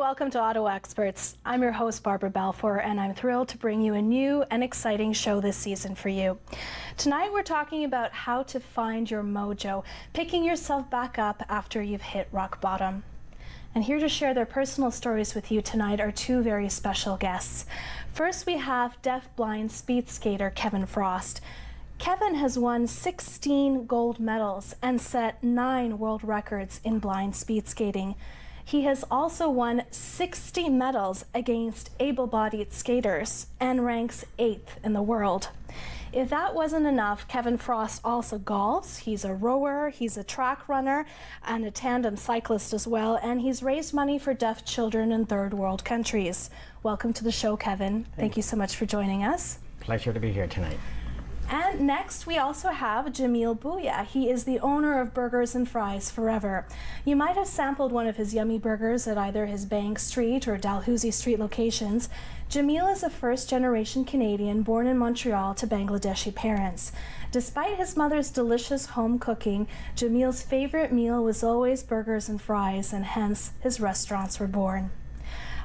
welcome to Ottawa Experts. I'm your host, Barbara Balfour, and I'm thrilled to bring you a new and exciting show this season for you. Tonight we're talking about how to find your mojo, picking yourself back up after you've hit rock bottom. And here to share their personal stories with you tonight are two very special guests. First, we have deaf-blind speed skater Kevin Frost. Kevin has won 16 gold medals and set 9 world records in blind speed skating. He has also won 60 medals against able-bodied skaters and ranks 8th in the world. If that wasn't enough, Kevin Frost also golfs. He's a rower, he's a track runner, and a tandem cyclist as well, and he's raised money for deaf children in third world countries. Welcome to the show, Kevin. Thank you so much for joining us. Pleasure to be here tonight. And next, we also have Jamil Bouya. He is the owner of Burgers and Fries Forever. You might have sampled one of his yummy burgers at either his Bank Street or Dalhousie Street locations. Jamil is a first-generation Canadian born in Montreal to Bangladeshi parents. Despite his mother's delicious home cooking, Jamil's favorite meal was always burgers and fries, and hence his restaurants were born.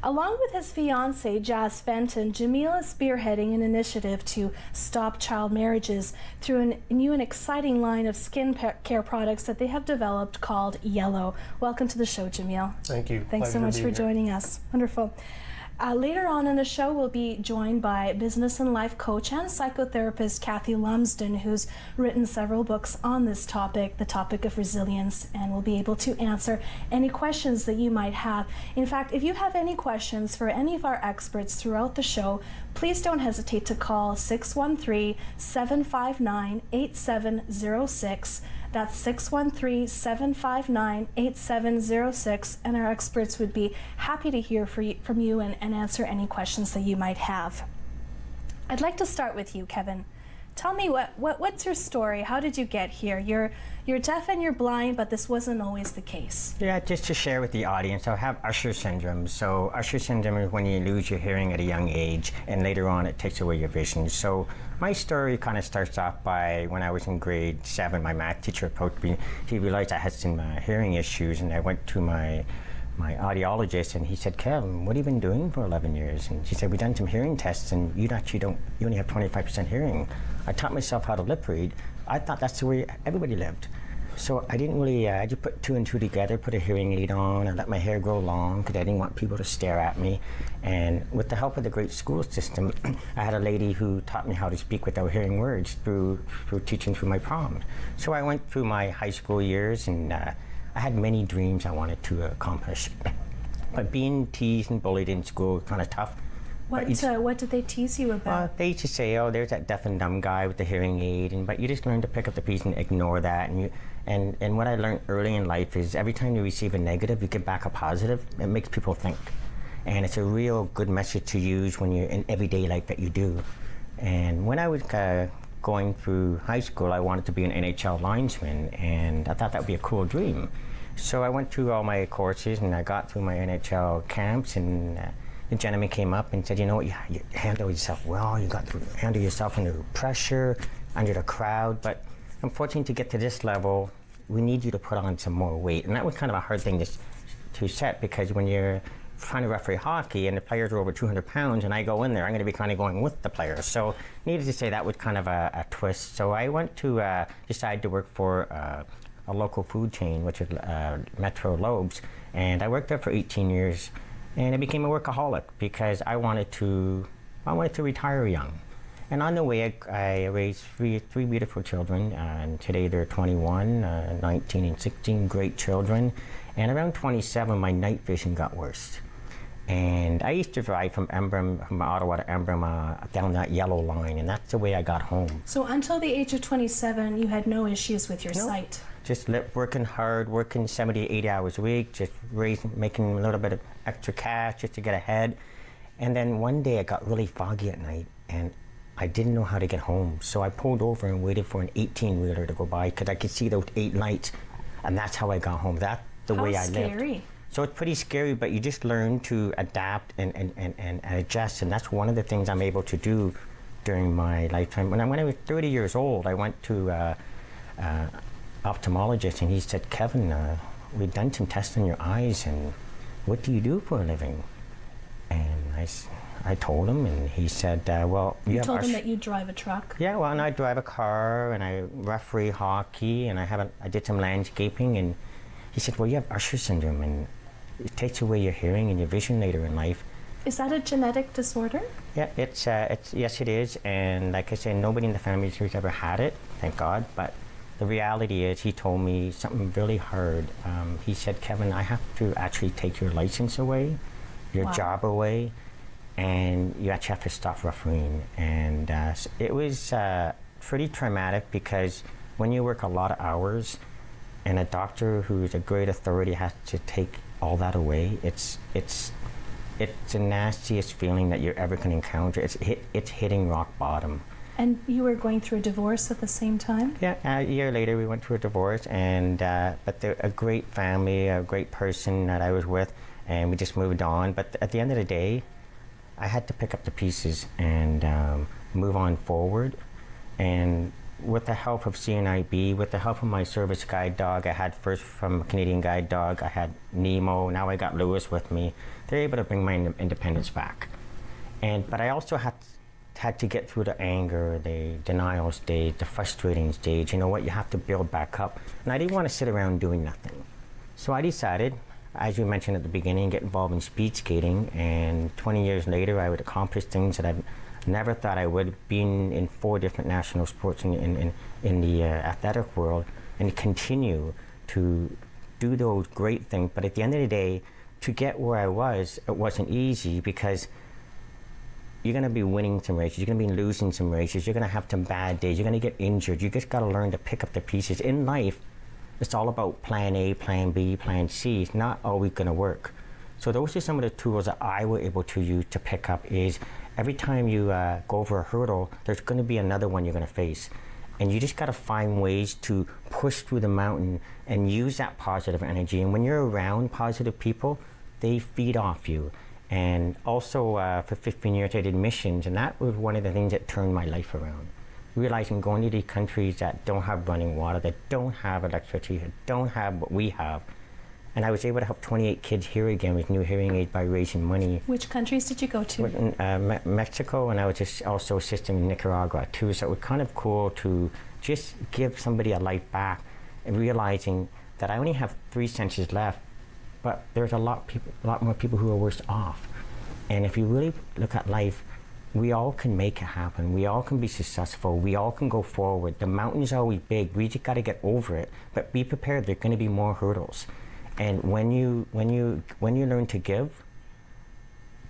Along with his fiancée, Jazz Fenton, Jamil is spearheading an initiative to stop child marriages through a new and exciting line of skin care products that they have developed called Yellow. Welcome to the show, Jamil. Thank you. Thanks so much for joining us. Wonderful. Later on in the show, we'll be joined by business and life coach and psychotherapist Kathy Lumsden, who's written several books on this topic, the topic of resilience, and will be able to answer any questions that you might have. In fact, if you have any questions for any of our experts throughout the show, please don't hesitate to call 613-759-8706. That's 613-759-8706, and our experts would be happy to hear from you and answer any questions that you might have. I'd like to start with you, Kevin. Tell me what's your story? How did you get here? You're deaf and you're blind, but this wasn't always the case. Yeah, just to share with the audience, I have Usher syndrome. So Usher syndrome is when you lose your hearing at a young age, and later on it takes away your vision. So my story kind of starts off by when I was in grade 7, my math teacher approached me. He realized I had some hearing issues, and I went to my audiologist, and he said, "Kevin, what have you been doing for 11 years?" And she said, "We've done some hearing tests, and you only have 25% hearing." I taught myself how to lip read. I thought that's the way everybody lived. So I didn't really, I just put 2 and 2 together, put a hearing aid on, and let my hair grow long because I didn't want people to stare at me. And with the help of the great school system, I had a lady who taught me how to speak without hearing words through teaching through my proms. So I went through my high school years, and I had many dreams I wanted to accomplish. But being teased and bullied in school, kind of tough. What did they tease you about? They used to say, "Oh, there's that deaf and dumb guy with the hearing aid," but you just learn to pick up the piece and ignore that. And what I learned early in life is every time you receive a negative, you get back a positive. It makes people think. And it's a real good message to use when you're in everyday life that you do. And when I was going through high school, I wanted to be an NHL linesman, and I thought that would be a cool dream. So I went through all my courses, and I got through my NHL camps, and the gentleman came up and said, "You know what, you handle yourself well, you got to handle yourself under pressure, under the crowd, but unfortunately to get to this level, we need you to put on some more weight." And that was kind of a hard thing to set, because when you're trying to referee hockey and the players are over 200 pounds and I go in there, I'm going to be kind of going with the players. So needless to say, that was kind of a twist. So I went to decide to work for a local food chain, which is Metro Lobes, and I worked there for 18 years. And I became a workaholic because I wanted to retire young. And on the way, I raised three beautiful children, and today they're 21, 19, and 16, great children. And around 27, my night vision got worse. And I used to drive from Ottawa to Embrun down that yellow line, and that's the way I got home. So until the age of 27, you had no issues with your sight? Just working hard, working 70, 80 hours a week, just making a little bit of extra cash just to get ahead. And then one day it got really foggy at night, and I didn't know how to get home. So I pulled over and waited for an 18-wheeler to go by because I could see those 8 lights, and that's how I got home. That's the way I lived. How scary. So it's pretty scary, but you just learn to adapt and adjust, and that's one of the things I'm able to do during my lifetime. When I was 30 years old, I went to ophthalmologist, and he said, "Kevin, we've done some tests on your eyes, and what do you do for a living? And I told him, and he said, well, you told him that you drive a truck? Yeah, well, and I drive a car, and I referee hockey, and I did some landscaping, and he said, well, you have Usher syndrome, and it takes away your hearing and your vision later in life. Is that a genetic disorder? Yeah, it's yes, it is, and like I said, nobody in the family has ever had it, thank God, but the reality is, he told me something really hard. He said, Kevin, I have to actually take your license away, your job away, and you actually have to stop refereeing. And it was pretty traumatic, because when you work a lot of hours and a doctor who's a great authority has to take all that away, it's the nastiest feeling that you're ever going to encounter. It's hitting rock bottom. And you were going through a divorce at the same time? Yeah, a year later we went through a divorce, and but they're a great family, a great person that I was with, and we just moved on. But at the end of the day, I had to pick up the pieces and move on forward. And with the help of CNIB, with the help of my service guide dog, I had first from Canadian Guide Dog, I had Nemo, now I got Lewis with me. They're able to bring my independence back. But I also had to get through the anger, the denial stage, the frustrating stage. You know what, you have to build back up. And I didn't want to sit around doing nothing. So I decided, as you mentioned at the beginning, get involved in speed skating, and 20 years later I would accomplish things that I've never thought I would, being in 4 different national sports in the athletic world, and continue to do those great things. But at the end of the day, to get where I was, it wasn't easy, because you're going to be winning some races, you're going to be losing some races, you're going to have some bad days, you're going to get injured. You just got to learn to pick up the pieces. In life, it's all about plan A, plan B, plan C. It's not always going to work. So those are some of the tools that I was able to use to pick up. Is every time you go over a hurdle, there's going to be another one you're going to face. And you just got to find ways to push through the mountain and use that positive energy. And when you're around positive people, they feed off you. And also for 15 years I did missions, and that was one of the things that turned my life around. Realizing going to these countries that don't have running water, that don't have electricity, that don't have what we have. And I was able to help 28 kids hear again with new hearing aids by raising money. Which countries did you go to? Mexico, and I was just also assisting in Nicaragua too. So it was kind of cool to just give somebody a life back, and realizing that I only have 3 senses left, but there's a lot more people who are worse off. And if you really look at life, we all can make it happen. We all can be successful. We all can go forward. The mountain's always big. We just got to get over it. But be prepared. There are going to be more hurdles. And when you learn to give,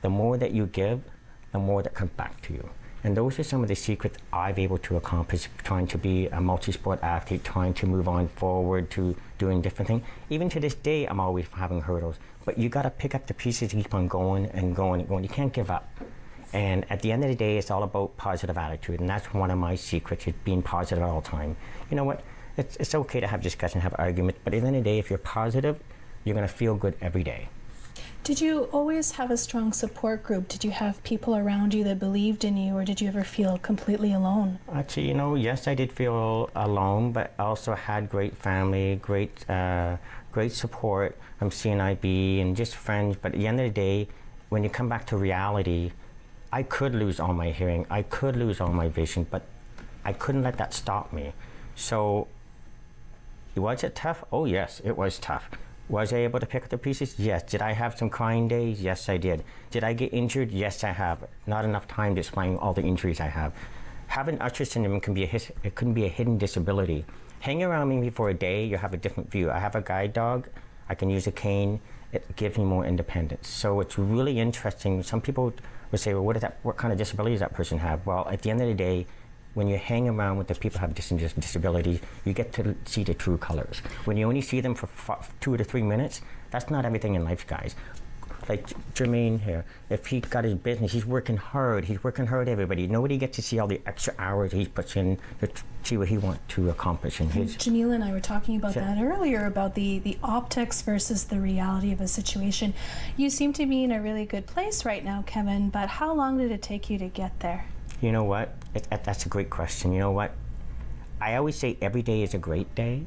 the more that you give, the more that comes back to you. And those are some of the secrets I've able to accomplish, trying to be a multi-sport athlete, trying to move on forward to doing different things. Even to this day, I'm always having hurdles. But you got to pick up the pieces to keep on going and going and going. You can't give up. And at the end of the day, it's all about positive attitude. And that's one of my secrets, is being positive all the time. You know what? It's okay to have discussion, have arguments, but at the end of the day, if you're positive, you're going to feel good every day. Did you always have a strong support group? Did you have people around you that believed in you, or did you ever feel completely alone? Actually, yes, I did feel alone, but I also had great family, great support from CNIB and just friends. But at the end of the day, when you come back to reality, I could lose all my hearing, I could lose all my vision, but I couldn't let that stop me. So, was it tough? Oh yes, it was tough. Was I able to pick up the pieces? Yes. Did I have some crying days? Yes, I did. Did I get injured? Yes, I have. Not enough time to explain all the injuries I have. Having Usher syndrome can be it can be a hidden disability. Hang around me for a day, you have a different view. I have a guide dog. I can use a cane. It gives me more independence. So it's really interesting. Some people would say, well, what kind of disability does that person have? Well, at the end of the day, when you hang around with the people who have disabilities, you get to see the true colors. When you only see them for 2 to 3 minutes, that's not everything in life, guys. Like Jermaine here, if he got his business, he's working hard, everybody. Nobody gets to see all the extra hours he puts in to see what he wants to accomplish in his... Janelle and I were talking about that earlier, about the optics versus the reality of a situation. You seem to be in a really good place right now, Kevin, but how long did it take you to get there? You know what? That's a great question. You know what? I always say every day is a great day,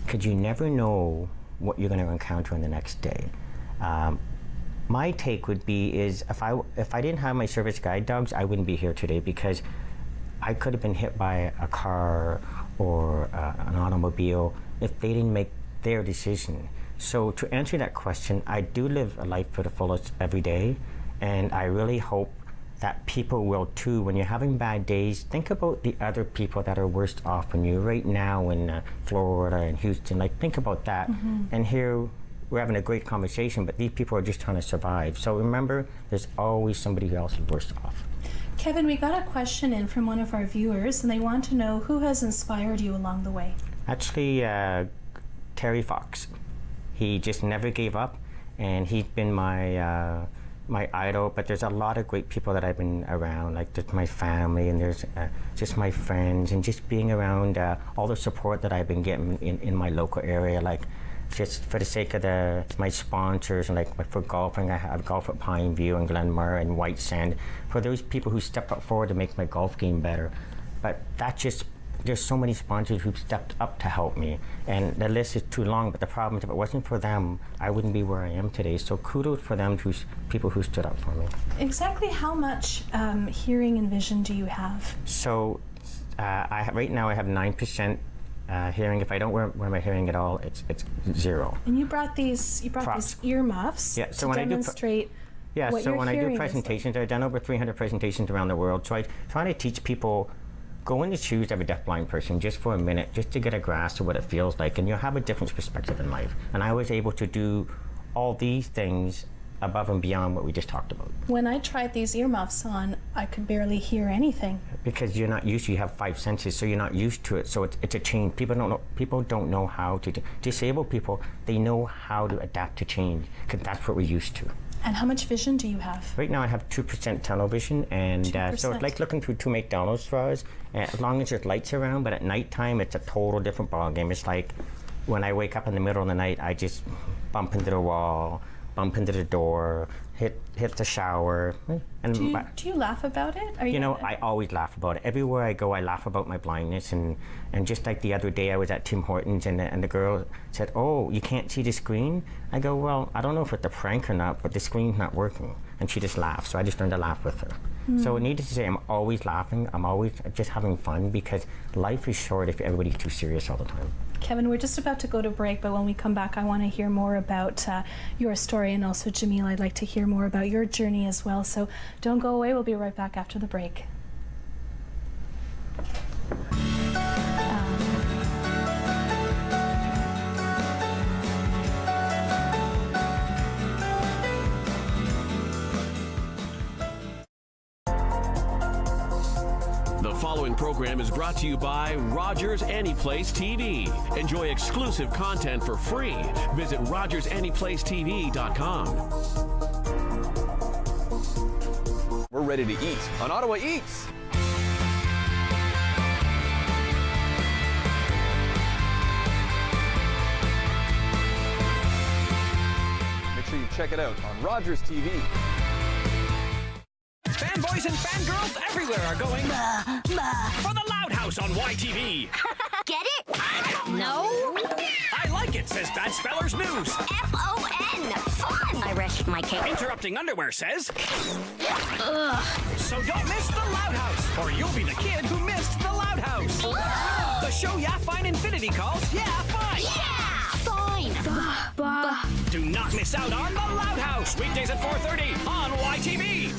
because you never know what you're going to encounter in the next day. My take would be is if I didn't have my service guide dogs, I wouldn't be here today, because I could have been hit by a car or an automobile if they didn't make their decision. So to answer that question, I do live a life to the fullest every day, and I really hope that people will too. When you're having bad days, think about the other people that are worse off than you right now in Florida and Houston. Like, think about that. And here we're having a great conversation, but these people are just trying to survive. So remember, there's always somebody else who's worse off. Kevin, we got a question in from one of our viewers, and they want to know who has inspired you along the way. Actually, Terry Fox. He just never gave up, and he's been my my idol. But there's a lot of great people that I've been around, like just my family, and there's just my friends, and just being around all the support that I've been getting in my local area, like just for the sake of my sponsors, and like for golfing, I have golf at Pine View and Glenmar and White Sand, for those people who step up forward to make my golf game better. But that just, there's so many sponsors who've stepped up to help me, and the list is too long. But the problem is, if it wasn't for them, I wouldn't be where I am today. So kudos for them, to people who stood up for me. Exactly how much hearing and vision do you have? So right now I have 9% hearing. If I don't wear my hearing at all, it's 0. And you brought these earmuffs to demonstrate. So when I do presentations, I've done over 300 presentations around the world. So I try to teach people, go in the shoes of a deafblind person just for a minute, just to get a grasp of what it feels like, and you'll have a different perspective in life. And I was able to do all these things above and beyond what we just talked about. When I tried these earmuffs on, I could barely hear anything. Because you're not used to, you have 5 senses, so you're not used to it. So it's a change. People don't know how to. Disabled people, they know how to adapt to change, because that's what we're used to. And how much vision do you have? Right now I have 2% tunnel vision, and so it's like looking through 2 McDonald's straws, as long as there's lights around. But at nighttime, it's a total different ballgame. It's like when I wake up in the middle of the night, I just bump into the wall, bump into the door, hit the shower. And do you laugh about it? I always laugh about it. Everywhere I go, I laugh about my blindness. And just like the other day, I was at Tim Hortons, and the girl said, "Oh, you can't see the screen?" I go, "Well, I don't know if it's a prank or not, but the screen's not working." And she just laughed, so I just learned to laugh with her. So needless to say, I'm always laughing. I'm always just having fun, because life is short if everybody's too serious all the time. Kevin, we're just about to go to break, but when we come back, I want to hear more about your story, and also, Jamil, I'd like to hear more about your journey as well. So don't go away. We'll be right back after the break. The following program is brought to you by Rogers Anyplace TV. Enjoy exclusive content for free. Visit RogersAnyplaceTV.com. We're ready to eat on Ottawa Eats. Make sure you check it out on Rogers TV. Fanboys and fangirls everywhere are going for the Loud House on YTV. Get it? No. I like it, says Bad Spellers News. F-O-N. Fun. I rest my case. Interrupting Underwear says. Ugh. So don't miss the Loud House, or you'll be the kid who missed the Loud House. The show Yeah Fine Infinity calls Yeah Fine. Yeah, fine. Do not miss out on the Loud House, weekdays at 4:30 on YTV.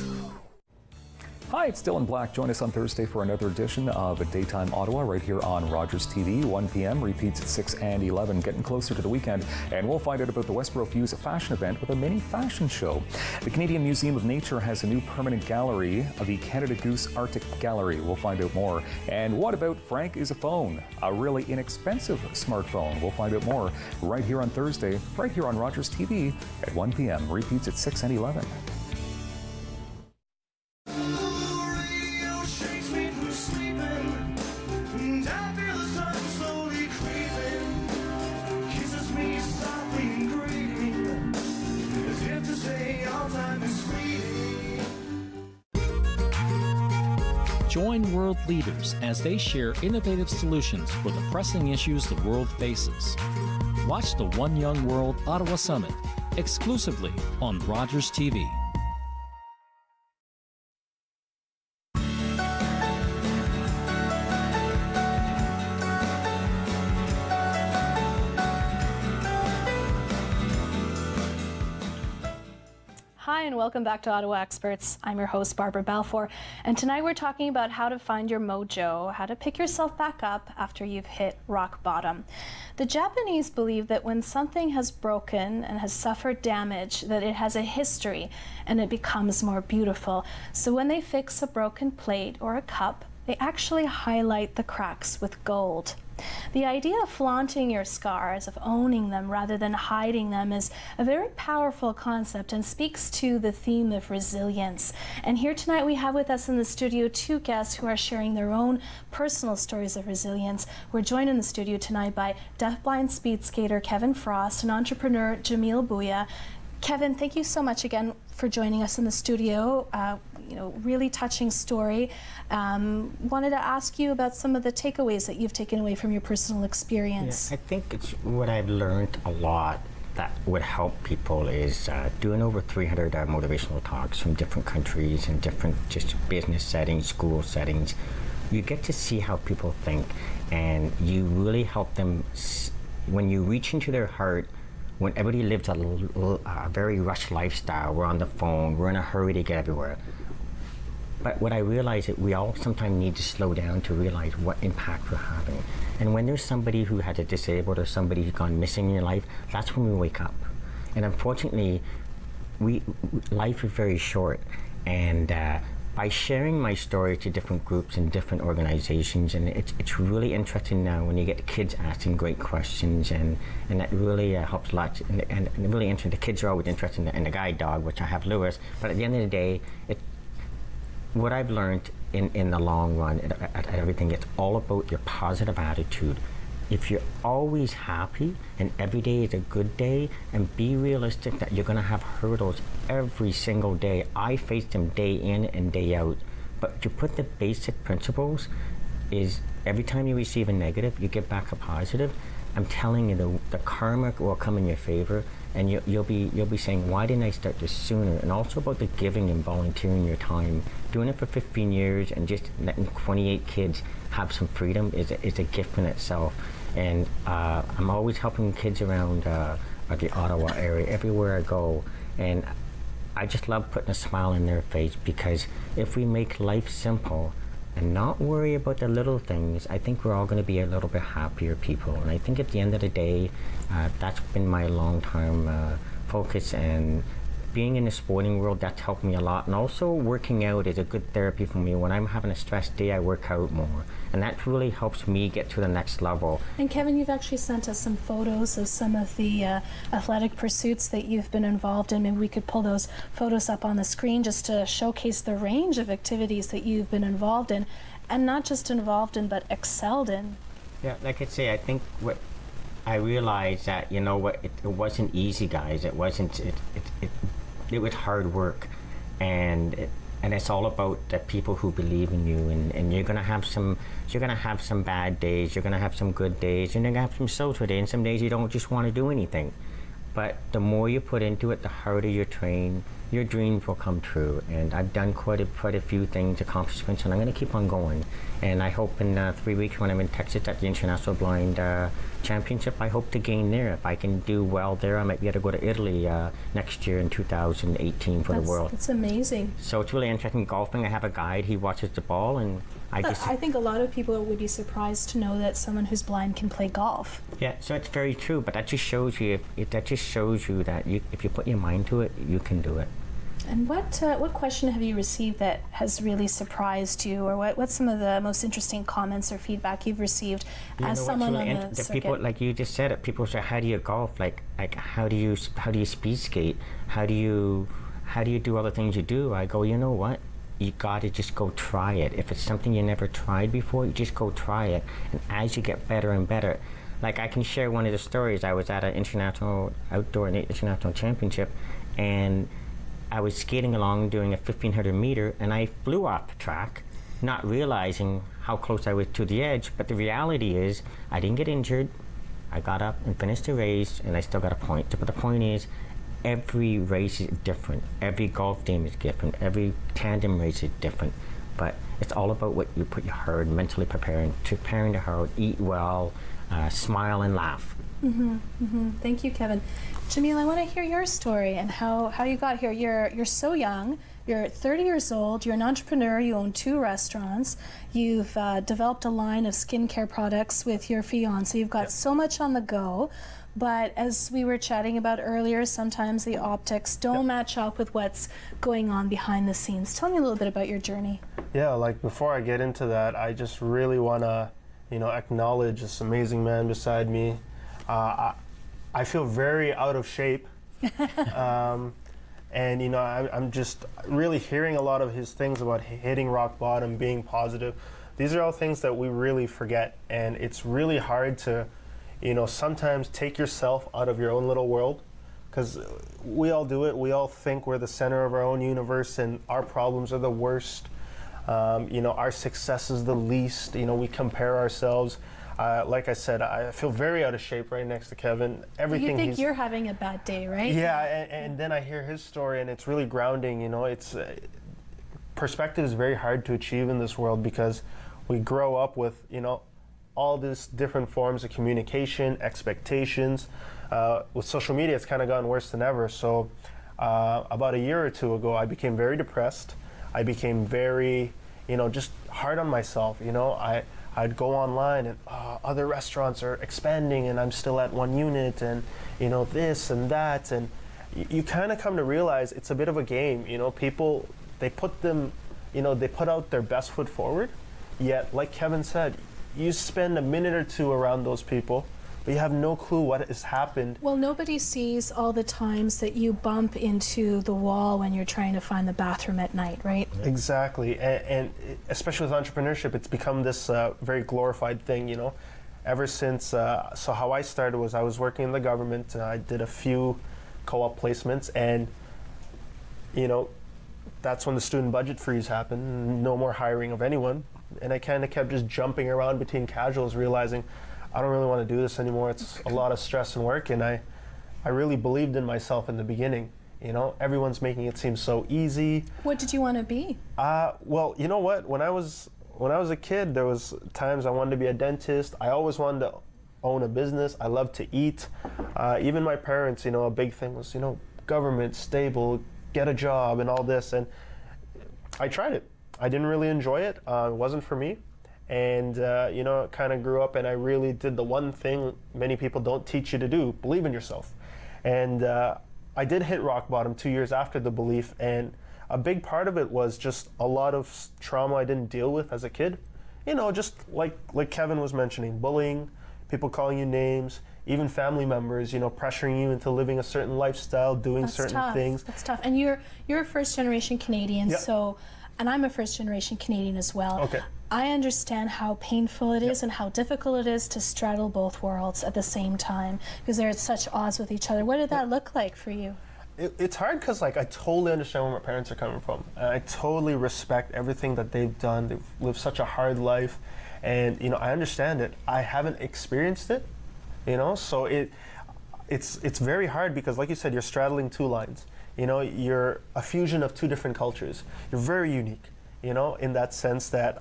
Hi, it's Dylan Black. Join us on Thursday for another edition of Daytime Ottawa right here on Rogers TV. 1 p.m. repeats at 6 and 11. Getting closer to the weekend, and we'll find out about the Westboro Fuse fashion event with a mini fashion show. The Canadian Museum of Nature has a new permanent gallery, the Canada Goose Arctic Gallery. We'll find out more. And what about Frank is a Phone? A really inexpensive smartphone. We'll find out more right here on Thursday, right here on Rogers TV at 1 p.m. Repeats at 6 and 11. Join world leaders as they share innovative solutions for the pressing issues the world faces. Watch the One Young World Ottawa Summit, exclusively on Rogers TV. Hi, and welcome back to Ottawa Experts. I'm your host, Barbara Balfour, and tonight we're talking about how to find your mojo, how to pick yourself back up after you've hit rock bottom. The Japanese believe that when something has broken and has suffered damage, that it has a history and it becomes more beautiful. So when they fix a broken plate or a cup, they actually highlight the cracks with gold. The idea of flaunting your scars, of owning them rather than hiding them, is a very powerful concept and speaks to the theme of resilience. And here tonight we have with us in the studio two guests who are sharing their own personal stories of resilience. We're joined in the studio tonight by deafblind speed skater Kevin Frost and entrepreneur Jamil Bouya. Kevin, thank you so much again for joining us in the studio. Really touching story. Wanted to ask you about some of the takeaways that you've taken away from your personal experience. Yeah, I think it's what I've learned a lot that would help people is doing over 300 motivational talks from different countries and different just business settings, school settings. You get to see how people think, and you really help them when you reach into their heart. When everybody lives a very rushed lifestyle, we're on the phone, we're in a hurry to get everywhere. But what I realize is we all sometimes need to slow down to realize what impact we're having. And when there's somebody who had a disabled or somebody who's gone missing in your life, that's when we wake up. And unfortunately, life is very short. And by sharing my story to different groups and different organizations, and it's really interesting now when you get kids asking great questions, and that really helps a lot. And really interesting, the kids are always interested in the guide dog, which I have Lewis. But at the end of the day, what I've learned in the long run at everything, it's all about your positive attitude. If you're always happy and every day is a good day, and be realistic that you're going to have hurdles every single day. I face them day in and day out. But you put the basic principles is every time you receive a negative, you get back a positive. I'm telling you, the karma will come in your favor, and you'll be saying, why didn't I start this sooner? And also about the giving and volunteering your time. Doing it for 15 years and just letting 28 kids have some freedom is a gift in itself. And I'm always helping kids around the Ottawa area, everywhere I go. And I just love putting a smile in their face, because if we make life simple and not worry about the little things, I think we're all going to be a little bit happier people. And I think at the end of the day, that's been my long-term focus. And being in the sporting world, that's helped me a lot. And also working out is a good therapy for me. When I'm having a stress day, I work out more. And that really helps me get to the next level. And Kevin, you've actually sent us some photos of some of the athletic pursuits that you've been involved in. Maybe we could pull those photos up on the screen just to showcase the range of activities that you've been involved in. And not just involved in, but excelled in. Yeah, like I say, I think what I realized that, it wasn't easy, guys. It wasn't, it was hard work. And it's all about the people who believe in you, and you're gonna have some bad days, you're gonna have some good days, and you're gonna have some social days, and some days you don't just want to do anything. But the more you put into it, the harder you train, your dreams will come true. And I've done quite a few things, accomplishments, and I'm going to keep on going. And I hope in 3 weeks when I'm in Texas at the International Blind Championship, I hope to gain there. If I can do well there, I might be able to go to Italy next year in 2018 for the World. That's amazing. So it's really interesting golfing. I have a guide, he watches the ball, and I think a lot of people would be surprised to know that someone who's blind can play golf. Yeah, so it's very true, but that just shows you that if you put your mind to it, you can do it. And what question have you received that has really surprised you, or what's some of the most interesting comments or feedback you've received as someone on the circuit? People, like you just said it, people say, how do you golf? Like how do you speed skate? How do you do all the things you do? I go, you know what? You gotta just go try it. If it's something you never tried before, you just go try it. And as you get better and better, like I can share one of the stories. I was at an international championship, and I was skating along doing a 1,500 meter, and I flew off the track, not realizing how close I was to the edge. But the reality is, I didn't get injured. I got up and finished the race, and I still got a point. But the point is, every race is different. Every golf game is different. Every tandem race is different. But it's all about what you put your heart, mentally preparing the heart, eat well, smile and laugh. Thank you, Kevin. Jamil, I want to hear your story and how you got here. You're so young. You're 30 years old. You're an entrepreneur. You own 2 restaurants. You've developed a line of skincare products with your fiance. You've got so much on the go. But as we were chatting about earlier, sometimes the optics don't match up with what's going on behind the scenes. Tell me a little bit about your journey. Yeah, like before I get into that, I just really want to, acknowledge this amazing man beside me. I feel very out of shape. And, I'm just really hearing a lot of his things about hitting rock bottom, being positive. These are all things that we really forget. And it's really hard to, sometimes take yourself out of your own little world, because we all do it. We all think we're the center of our own universe and our problems are the worst. Our success is the least. We compare ourselves. Like I said, I feel very out of shape right next to Kevin. Everything. You think you're having a bad day, right? Yeah, and then I hear his story, and it's really grounding. It's perspective is very hard to achieve in this world because we grow up with all these different forms of communication, expectations. With social media, it's kind of gotten worse than ever. So about a year or 2 ago, I became very depressed. I became very, just hard on myself. I'd go online and other restaurants are expanding and I'm still at 1 unit and, this and that. And you kind of come to realize it's a bit of a game. People, they put out their best foot forward. Yet, like Kevin said, you spend a minute or 2 around those people, but you have no clue what has happened. Well, nobody sees all the times that you bump into the wall when you're trying to find the bathroom at night, right? Exactly, and especially with entrepreneurship, it's become this very glorified thing, Ever since, so how I started was I was working in the government, I did a few co-op placements, and, that's when the student budget freeze happened, no more hiring of anyone, and I kind of kept just jumping around between casuals, realizing I don't really want to do this anymore. It's a lot of stress and work, and I really believed in myself in the beginning. Everyone's making it seem so easy. What did you want to be? Well, you know what? When I was a kid, there was times I wanted to be a dentist. I always wanted to own a business. I loved to eat. Even my parents, a big thing was, government, stable, get a job, and all this. And I tried it. I didn't really enjoy it. It wasn't for me. And, kind of grew up and I really did the one thing many people don't teach you to do, believe in yourself. And I did hit rock bottom 2 years after the belief, and a big part of it was just a lot of trauma I didn't deal with as a kid. Just like Kevin was mentioning, bullying, people calling you names, even family members, pressuring you into living a certain lifestyle, doing certain things. That's tough. And you're a first-generation Canadian, Yep. And I'm a first-generation Canadian as well. Okay. I understand how painful it is and how difficult it is to straddle both worlds at the same time because they're at such odds with each other. What did that look like for you? It's hard because, I totally understand where my parents are coming from. I totally respect everything that they've done. They've lived such a hard life, and I understand it. I haven't experienced it, so it's very hard because, like you said, you're straddling 2 lines. You're a fusion of 2 different cultures. You're very unique, in that sense that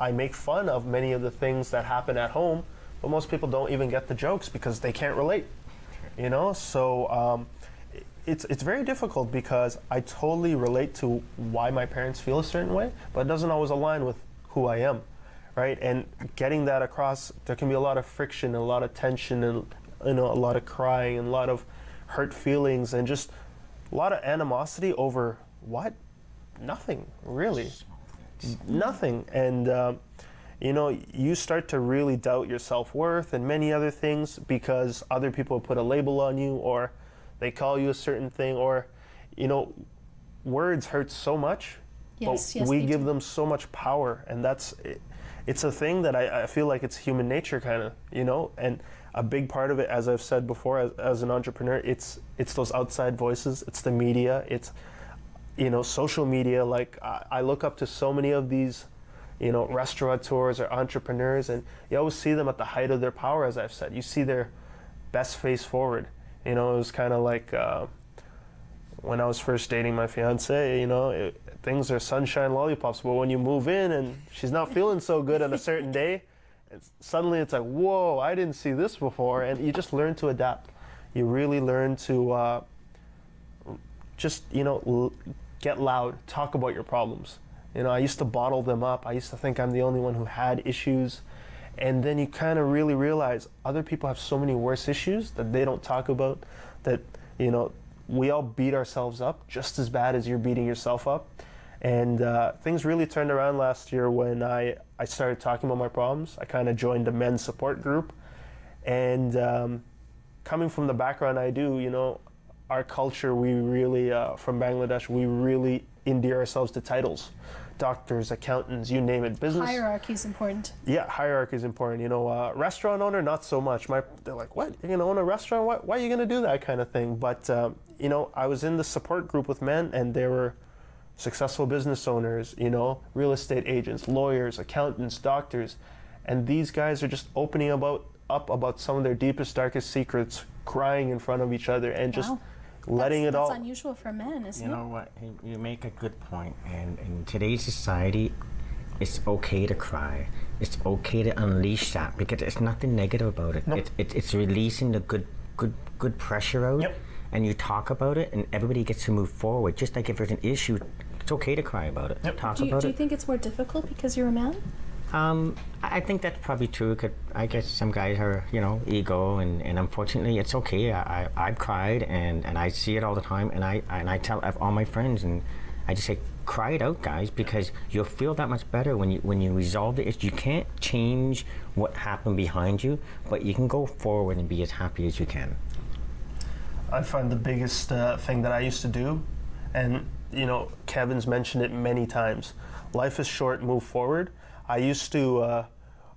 I make fun of many of the things that happen at home, but most people don't even get the jokes because they can't relate, So it's very difficult because I totally relate to why my parents feel a certain way, but it doesn't always align with who I am, right? And getting that across, there can be a lot of friction, a lot of tension, and a lot of crying, and a lot of hurt feelings, and just a lot of animosity over what? Nothing, really. Nothing. And, you start to really doubt your self-worth and many other things because other people put a label on you or they call you a certain thing or, words hurt so much, but we give them so much power. And it's a thing that I feel like it's human nature kind of, and a big part of it, as I've said before, as an entrepreneur, it's those outside voices, it's the media, it's, social media. Like I look up to so many of these, restaurateurs or entrepreneurs, and you always see them at the height of their power, as I've said. You see their best face forward. It was kind of like when I was first dating my fiance, things are sunshine lollipops, but when you move in and she's not feeling so good on a certain day, suddenly it's like, whoa, I didn't see this before. And you just learn to adapt. You really learn to get loud, talk about your problems. I used to bottle them up. I used to think I'm the only one who had issues. And then you kind of really realize other people have so many worse issues that they don't talk about, that, we all beat ourselves up just as bad as you're beating yourself up. And things really turned around last year when I started talking about my problems. I kind of joined a men's support group. And coming from the background I do, our culture, we really, from Bangladesh, we really endear ourselves to titles. Doctors, accountants, you name it. Business. Hierarchy is important. Yeah, hierarchy is important. Restaurant owner, not so much. They're like, what? You're going to own a restaurant? Why are you going to do that kind of thing? But, I was in the support group with men, and they were successful business owners, real estate agents, lawyers, accountants, doctors. And these guys are just opening up about some of their deepest, darkest secrets, crying in front of each other, and just letting it all. That's unusual for men, isn't it? You know what? You make a good point. And in today's society, it's okay to cry. It's okay to unleash that because there's nothing negative about it. Nope. It's releasing the good pressure out. Yep. And you talk about it, and everybody gets to move forward. Just like if there's an issue, it's okay to cry about it. Yep. Talk about it. Do you think it's more difficult because you're a man? I think that's probably true. I guess some guys are, ego, and unfortunately, it's okay. I've cried, and I see it all the time, and I tell all my friends, and I just say, cry it out, guys, because you'll feel that much better when you resolve the issue. You can't change what happened behind you, but you can go forward and be as happy as you can. I find the biggest thing that I used to do, and Kevin's mentioned it many times, life is short, move forward. I used to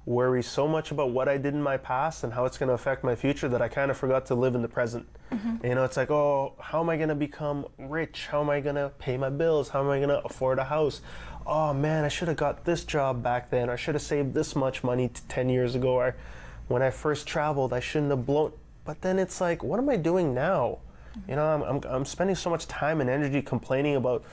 worry so much about what I did in my past and how it's going to affect my future that I kind of forgot to live in the present. Mm-hmm. It's like, oh, how am I going to become rich? How am I going to pay my bills? How am I going to afford a house? Oh man, I should have got this job back then. I should have saved this much money 10 years ago. Or when I first traveled, I shouldn't have blown. But then it's like, what am I doing now? I'm spending so much time and energy complaining about,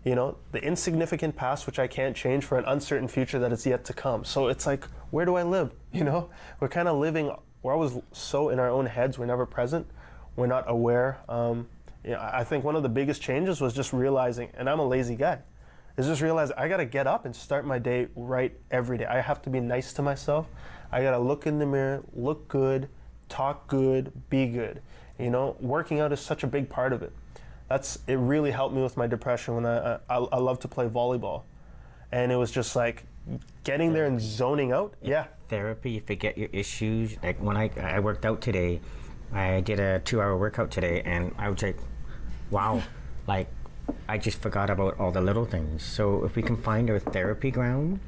the insignificant past, which I can't change, for an uncertain future that is yet to come. So it's like, where do I live? We're kind of living, we're always so in our own heads, we're never present, we're not aware. I think one of the biggest changes was just realizing, and I'm a lazy guy, is just realize I gotta get up and start my day right every day. I have to be nice to myself. I gotta look in the mirror, look good, talk good, be good. Working out is such a big part of it. It really helped me with my depression when I love to play volleyball. And it was just like getting there and zoning out. Yeah. Therapy, you forget your issues. Like when I worked out today, I did a 2-hour workout today, and I was like, wow, like I just forgot about all the little things. So if we can find our therapy ground,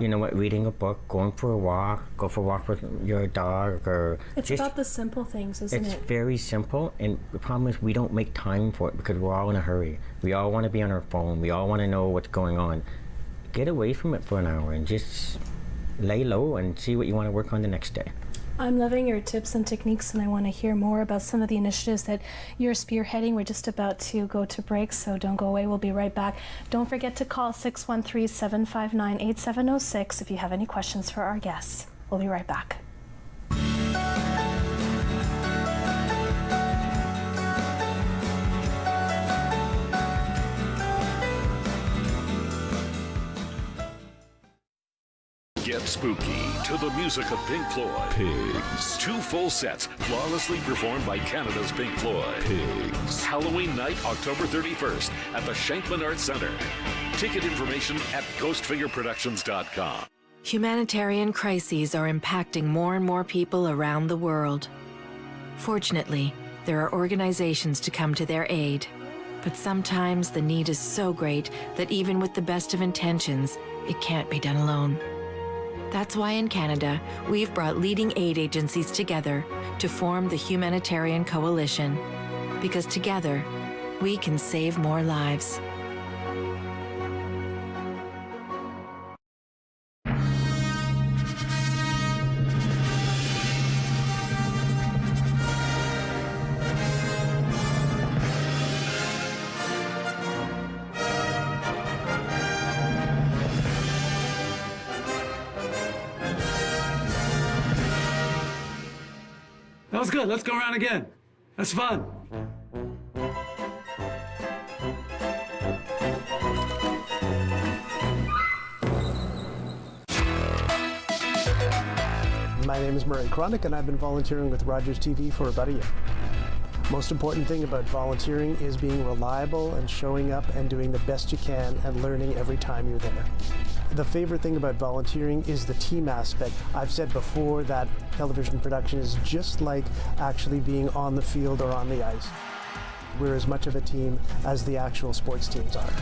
reading a book, going for a walk, go for a walk with your dog, or it's about the simple things, isn't it? It's very simple, and the problem is we don't make time for it because we're all in a hurry. We all want to be on our phone. We all want to know what's going on. Get away from it for an hour and just lay low and see what you want to work on the next day. I'm loving your tips and techniques, and I want to hear more about some of the initiatives that you're spearheading. We're just about to go to break, so don't go away. We'll be right back. Don't forget to call 613-759-8706 if you have any questions for our guests. We'll be right back. Get spooky to the music of Pink Floyd. Pigs. 2 full sets flawlessly performed by Canada's Pink Floyd. Pigs. Halloween night, October 31st at the Shankman Arts Centre. Ticket information at ghostfingerproductions.com. Humanitarian crises are impacting more and more people around the world. Fortunately, there are organizations to come to their aid. But sometimes the need is so great that even with the best of intentions, it can't be done alone. That's why in Canada, we've brought leading aid agencies together to form the Humanitarian Coalition. Because together, we can save more lives. That was good. Let's go around again. That's fun. My name is Murray Kronick, and I've been volunteering with Rogers TV for about a year. Most important thing about volunteering is being reliable and showing up and doing the best you can and learning every time you're there. The favorite thing about volunteering is the team aspect. I've said before that television production is just like actually being on the field or on the ice. We're as much of a team as the actual sports teams are.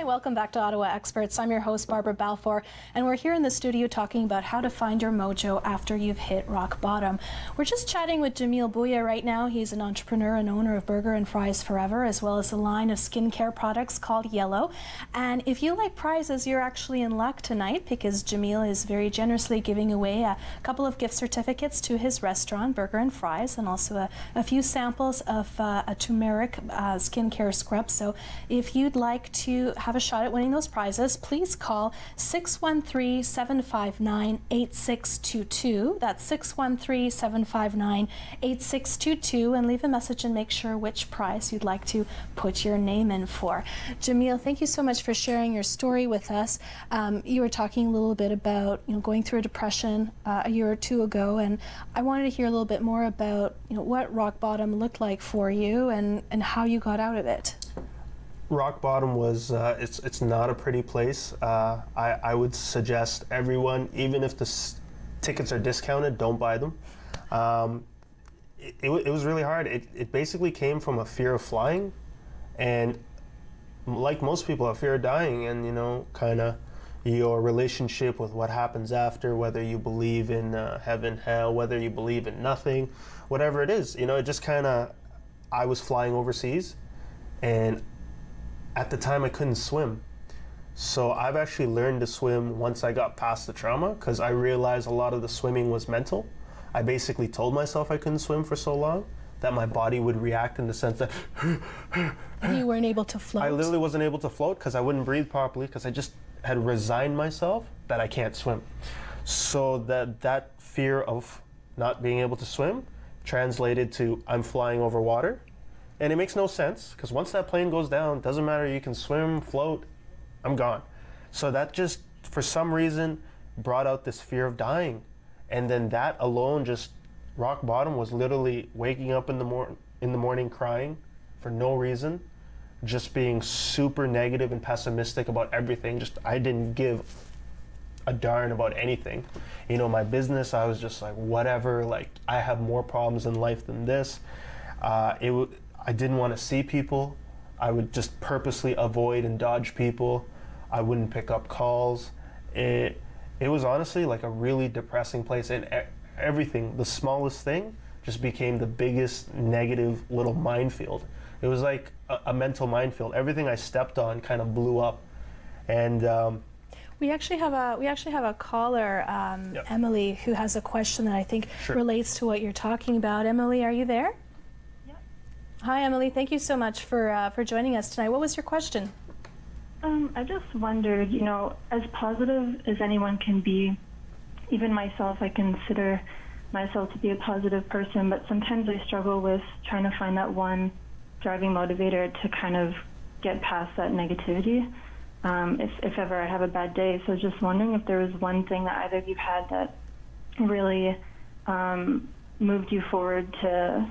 Welcome back to Ottawa Experts. I'm your host, Barbara Balfour, and we're here in the studio talking about how to find your mojo after you've hit rock bottom. We're just chatting with Jamil Bouya right now. He's an entrepreneur and owner of Burger and Fries Forever, as well as a line of skincare products called Yellow. And if you like prizes, you're actually in luck tonight because Jamil is very generously giving away a couple of gift certificates to his restaurant, Burger and Fries, and also a few samples of a turmeric skincare scrub. So if you'd like to have a shot at winning those prizes, please call 613-759-8622. That's 613-759-8622, and leave a message and make sure which prize you'd like to put your name in for. Jamil, thank you so much for sharing your story with us. You were talking a little bit about going through a depression a year or two ago, and I wanted to hear a little bit more about what rock bottom looked like for you and how you got out of it. Rock bottom was, it's not a pretty place. I would suggest everyone, even if the tickets are discounted, don't buy them. It was really hard. It basically came from a fear of flying, and like most people, a fear of dying, and kind of your relationship with what happens after, whether you believe in heaven, hell, whether you believe in nothing, whatever it is. It just kind of, I was flying overseas, and at the time I couldn't swim. So I've actually learned to swim once I got past the trauma, because I realized a lot of the swimming was mental. I basically told myself I couldn't swim for so long that my body would react in the sense that you weren't able to float. I literally wasn't able to float because I wouldn't breathe properly, because I just had resigned myself that I can't swim. So that fear of not being able to swim translated to I'm flying over water. And it makes no sense, because once that plane goes down, doesn't matter, you can swim, float, I'm gone. So that just, for some reason, brought out this fear of dying. And then that alone, just rock bottom was literally waking up in the morning crying for no reason, just being super negative and pessimistic about everything. Just, I didn't give a darn about anything. My business, I was just like, whatever, like, I have more problems in life than this. I didn't want to see people. I would just purposely avoid and dodge people. I wouldn't pick up calls. It was honestly like a really depressing place, and everything, the smallest thing, just became the biggest negative little minefield. It was like a mental minefield. Everything I stepped on kind of blew up, and we actually have a caller, Yep. Emily, who has a question that I think relates to what you're talking about. Emily, are you there? Hi, Emily. Thank you so much for joining us tonight. What was your question? I just wondered, as positive as anyone can be, even myself, I consider myself to be a positive person, but sometimes I struggle with trying to find that one driving motivator to kind of get past that negativity, if ever I have a bad day. So just wondering if there was one thing that either of you had that really moved you forward to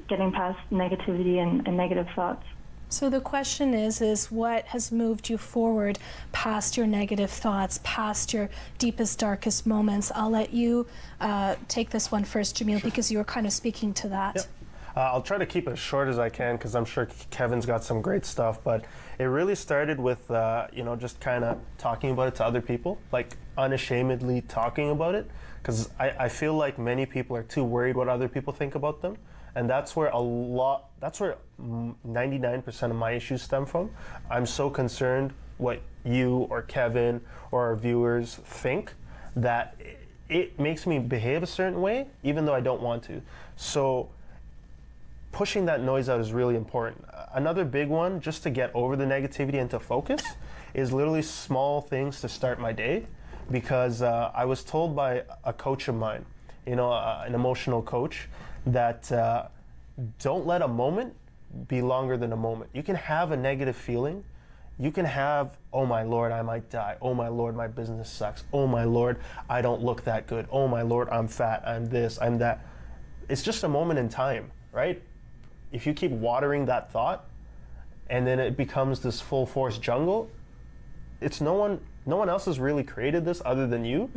getting past negativity and negative thoughts. So the question is what has moved you forward past your negative thoughts, past your deepest, darkest moments? I'll let you take this one first, Jamil, because you were kind of speaking to that. Yep. I'll try to keep it as short as I can because I'm sure Kevin's got some great stuff, but it really started with, just kind of talking about it to other people, like unashamedly talking about it, because I feel like many people are too worried what other people think about them. And that's where 99% of my issues stem from. I'm so concerned what you or Kevin or our viewers think that it makes me behave a certain way, even though I don't want to. So pushing that noise out is really important. Another big one, just to get over the negativity and to focus, is literally small things to start my day. Because I was told by a coach of mine, an emotional coach, that don't let a moment be longer than a moment. You can have a negative feeling. You can have, oh my Lord, I might die. Oh my Lord, my business sucks. Oh my Lord, I don't look that good. Oh my Lord, I'm fat, I'm this, I'm that. It's just a moment in time, right? If you keep watering that thought and then it becomes this full force jungle, it's no one else has really created this other than you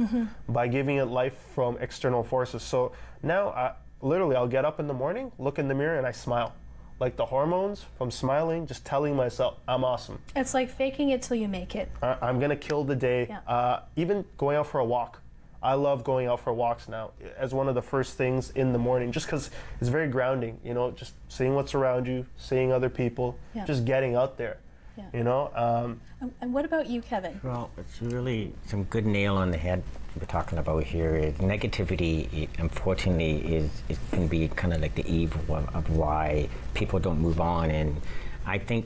by giving it life from external forces. So now, literally, I'll get up in the morning, look in the mirror, and I smile. Like the hormones from smiling, just telling myself, I'm awesome. It's like faking it till you make it. I'm going to kill the day. Yeah. Even going out for a walk. I love going out for walks now as one of the first things in the morning, just because it's very grounding, just seeing what's around you, seeing other people, just getting out there. Yeah. And what about you, Kevin? Well, it's really some good nail on the head we're talking about here. Is negativity, unfortunately, it can be kind of like the evil of why people don't move on. And I think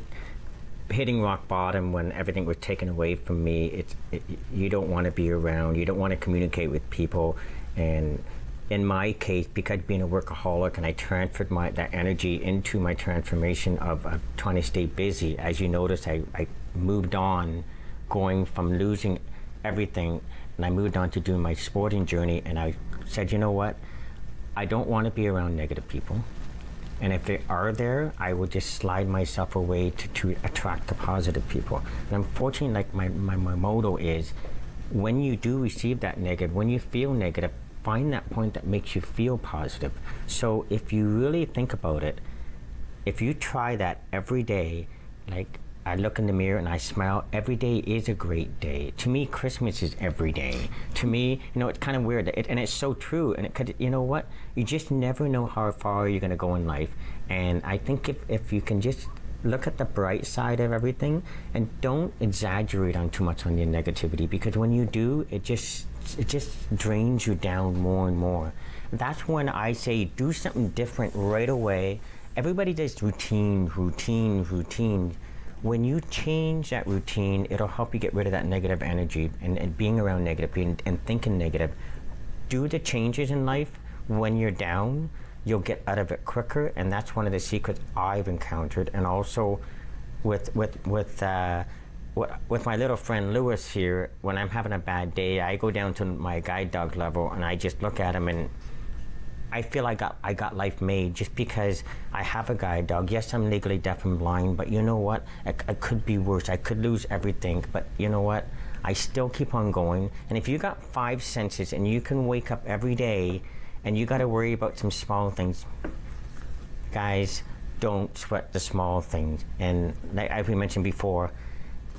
hitting rock bottom when everything was taken away from me, you don't want to be around, you don't want to communicate with people. And in my case, because being a workaholic, and I transferred that energy into my transformation of trying to stay busy. As you notice, I moved on, going from losing everything, and I moved on to doing my sporting journey, and I said, you know what? I don't want to be around negative people. And if they are there, I will just slide myself away to attract the positive people. And unfortunately, like my motto is, when you do receive that negative, when you feel negative, find that point that makes you feel positive. So if you really think about it, if you try that every day, like I look in the mirror and I smile, every day is a great day. To me, Christmas is every day. To me, it's kind of weird, and it's so true. And it could, you know what? You just never know how far you're going to go in life. And I think if you can just look at the bright side of everything and don't exaggerate on too much on your negativity, because when you do, it just drains you down more and more. That's when I say do something different right away. Everybody does routine. When you change that routine, it'll help you get rid of that negative energy and being around negative and thinking negative. Do the changes in life when you're down, you'll get out of it quicker, and that's one of the secrets I've encountered. And also with my little friend Lewis here, when I'm having a bad day, I go down to my guide dog level and I just look at him and I feel I got life made just because I have a guide dog. Yes, I'm legally deaf and blind, but you know what? I could be worse. I could lose everything, but you know what? I still keep on going. And if you got 5 senses and you can wake up every day and you got to worry about some small things, guys, don't sweat the small things. And like as we mentioned before,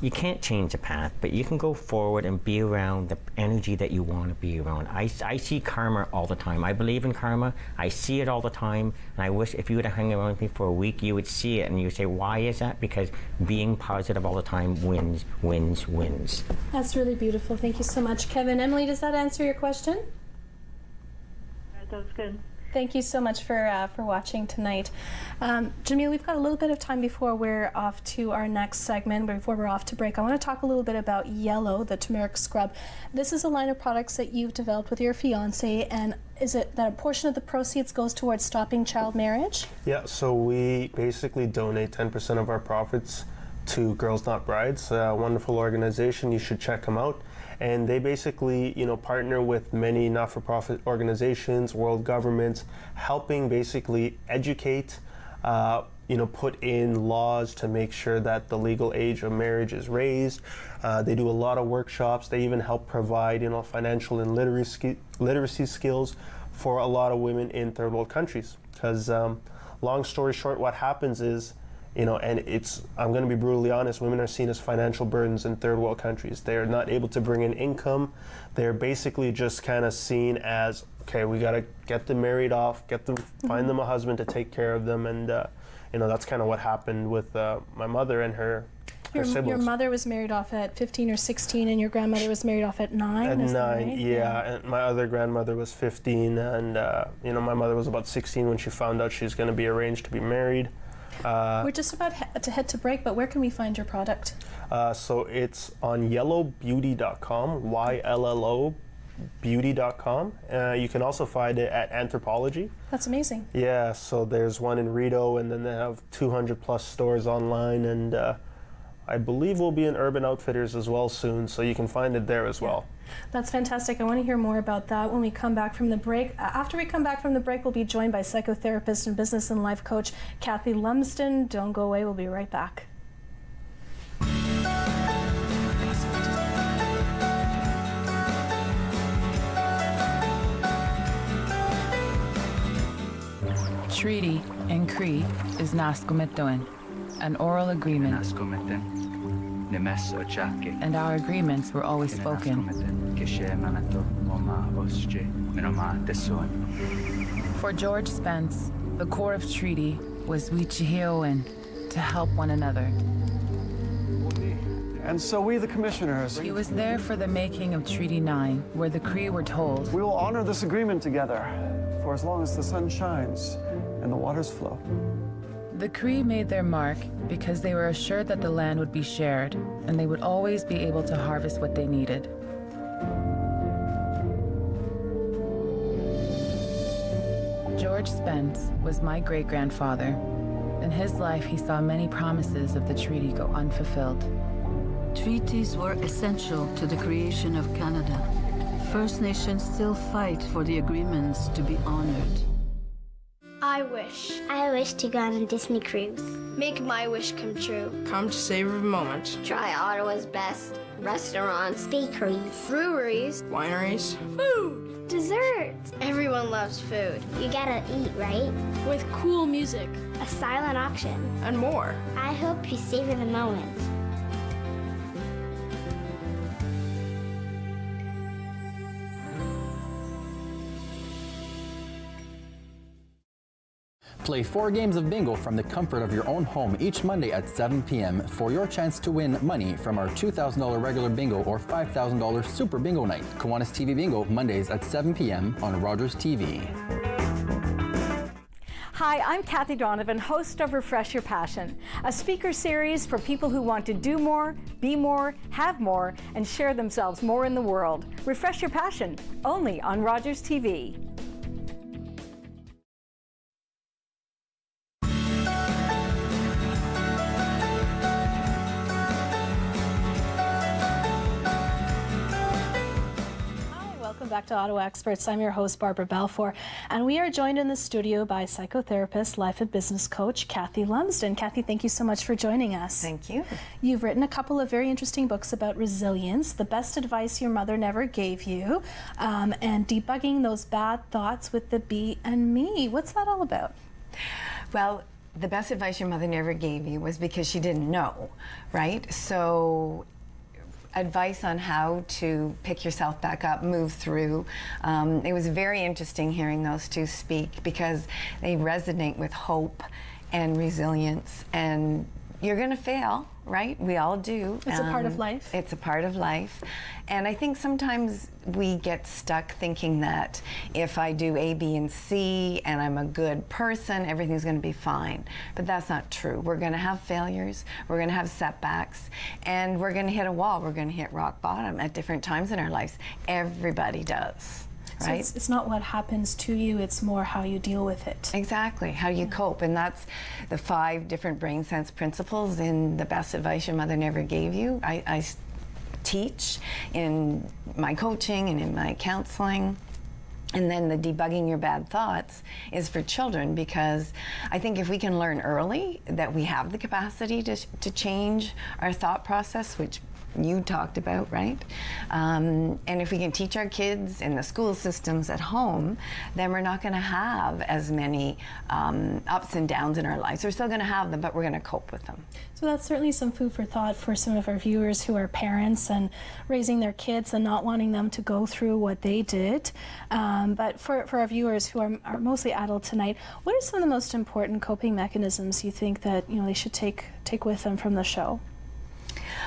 you can't change the path, but you can go forward and be around the energy that you want to be around. I see karma all the time. I believe in karma. I see it all the time. And I wish if you would have hung around with me for a week, you would see it. And you would say, why is that? Because being positive all the time wins. That's really beautiful. Thank you so much, Kevin. Emily, does that answer your question? That was good. Thank you so much for watching tonight. Jamil, we've got a little bit of time before we're off to our next segment. Before we're off to break, I want to talk a little bit about Yellow, the turmeric scrub. This is a line of products that you've developed with your fiance, and is it that a portion of the proceeds goes towards stopping child marriage? Yeah, so we basically donate 10% of our profits to Girls Not Brides, a wonderful organization. You should check them out. And they basically, partner with many not-for-profit organizations, world governments, helping basically educate, put in laws to make sure that the legal age of marriage is raised. They do a lot of workshops. They even help provide, financial and literacy skills for a lot of women in third world countries. Because long story short, what happens is, you know, and I'm going to be brutally honest, women are seen as financial burdens in third world countries. They are not able to bring in income. They're basically just kind of seen as, okay, we got to get them married off, find them a husband to take care of them, and you know, that's kind of what happened with my mother and her siblings. Your mother was married off at 15 or 16, and your grandmother was married off at 9? At 9, right? yeah. And my other grandmother was 15, and you know, my mother was about 16 when she found out she was going to be arranged to be married. We're just about to head to break, but where can we find your product? So it's on yellowbeauty.com, YLLO beauty.com. You can also find it at Anthropology. That's amazing. Yeah, so there's one in Rideau, and then they have 200 plus stores online, and I believe we'll be in Urban Outfitters as well soon, so you can find it there as well. That's fantastic. I want to hear more about that when we come back from the break. After we come back from the break, we'll be joined by psychotherapist and business and life coach Kathy Lumsden. Don't go away. We'll be right back. Treaty in Cree is Naskometoen, an oral agreement. And our agreements were always spoken. For George Spence, the core of treaty was Wichihioen, to help one another. And so we, the commissioners... He was there for the making of Treaty 9, where the Cree were told... We will honor this agreement together, for as long as the sun shines and the waters flow. The Cree made their mark because they were assured that the land would be shared, and they would always be able to harvest what they needed. George Spence was my great-grandfather. In his life, he saw many promises of the treaty go unfulfilled. Treaties were essential to the creation of Canada. First Nations still fight for the agreements to be honored. I wish to go on a Disney cruise. Make my wish come true. Come to savor the moment. Try Ottawa's best restaurants, bakeries, breweries, wineries, food, desserts. Everyone loves food. You gotta eat, right? With cool music, a silent auction, and more. I hope you savor the moment. Play 4 games of bingo from the comfort of your own home each Monday at 7 p.m. for your chance to win money from our $2,000 regular bingo or $5,000 super bingo night. Kiwanis TV Bingo, Mondays at 7 p.m. on Rogers TV. Hi, I'm Kathy Donovan, host of Refresh Your Passion, a speaker series for people who want to do more, be more, have more, and share themselves more in the world. Refresh Your Passion, only on Rogers TV. Welcome back to Ottawa Experts. I'm your host, Barbara Balfour, and we are joined in the studio by psychotherapist, life and business coach, Kathy Lumsden. Kathy, thank you so much for joining us. Thank you. You've written a couple of very interesting books about resilience, the best advice your mother never gave you, and debugging those bad thoughts with the be and me. What's that all about? Well, the best advice your mother never gave you was because she didn't know, right? So advice on how to pick yourself back up, move through. It was very interesting hearing those two speak because they resonate with hope and resilience. And you're going to fail, right? We all do. It's a part of life. It's a part of life. And I think sometimes we get stuck thinking that if I do A, B, and C, and I'm a good person, everything's going to be fine. But that's not true. We're going to have failures, we're going to have setbacks, and we're going to hit a wall. We're going to hit rock bottom at different times in our lives. Everybody does. Right? So it's not what happens to you, it's more how you deal with it. Exactly, how you cope. And that's the 5 different brain sense principles in the best advice your mother never gave you. I teach in my coaching and in my counseling. And then the debugging your bad thoughts is for children, because I think if we can learn early that we have the capacity to change our thought process, which you talked about, right? And if we can teach our kids in the school systems at home, then we're not going to have as many ups and downs in our lives. We're still going to have them, but we're going to cope with them. So that's certainly some food for thought for some of our viewers who are parents and raising their kids and not wanting them to go through what they did. But for our viewers who are mostly adult tonight, what are some of the most important coping mechanisms you think that they should take with them from the show?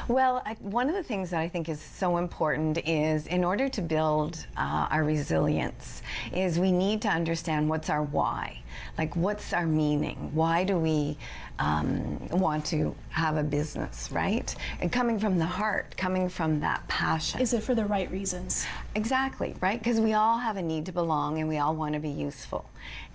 Well, one of the things that I think is so important is, in order to build our resilience, is we need to understand what's our why. Like, what's our meaning? Why do we want to have a business, right? And coming from the heart, coming from that passion. Is it for the right reasons? Exactly, right? Because we all have a need to belong and we all want to be useful.